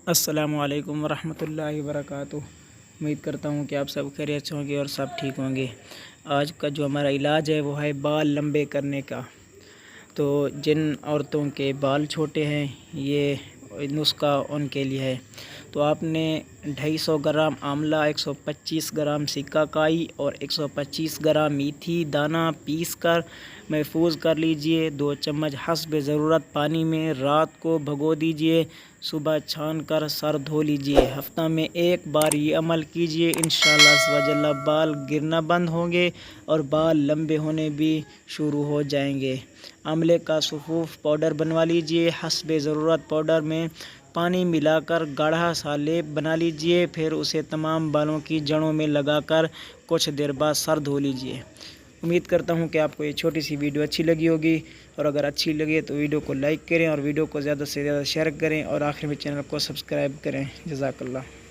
السلام علیکم ورحمۃ اللہ وبرکاتہ۔ امید کرتا ہوں کہ آپ سب خیریت سے ہوں گے اور سب ٹھیک ہوں گے۔ آج کا جو ہمارا علاج ہے وہ ہے بال لمبے کرنے کا۔ تو جن عورتوں کے بال چھوٹے ہیں یہ نسخہ ان کے لیے ہے۔ تو آپ نے 250 گرام آملہ، 125 گرام سکہ کائی اور 125 گرام میتھی دانہ پیس کر محفوظ کر لیجئے۔ 2 چمچ حسب ضرورت پانی میں رات کو بھگو دیجئے، صبح چھان کر سر دھو لیجئے۔ ہفتہ میں 1 بار یہ عمل کیجئے، انشاءاللہ عز و جل بال گرنا بند ہوں گے اور بال لمبے ہونے بھی شروع ہو جائیں گے۔ آملے کا سفوف پاؤڈر بنوا لیجئے۔ حسب ضرورت پاؤڈر میں پانی ملا کر گاڑھا سا لیپ بنا لیجئے، پھر اسے تمام بالوں کی جڑوں میں لگا کر کچھ دیر بعد سر دھو لیجئے۔ امید کرتا ہوں کہ آپ کو یہ چھوٹی سی ویڈیو اچھی لگی ہوگی، اور اگر اچھی لگے تو ویڈیو کو لائک کریں اور ویڈیو کو زیادہ سے زیادہ شیئر کریں اور آخر میں چینل کو سبسکرائب کریں۔ جزاک اللہ۔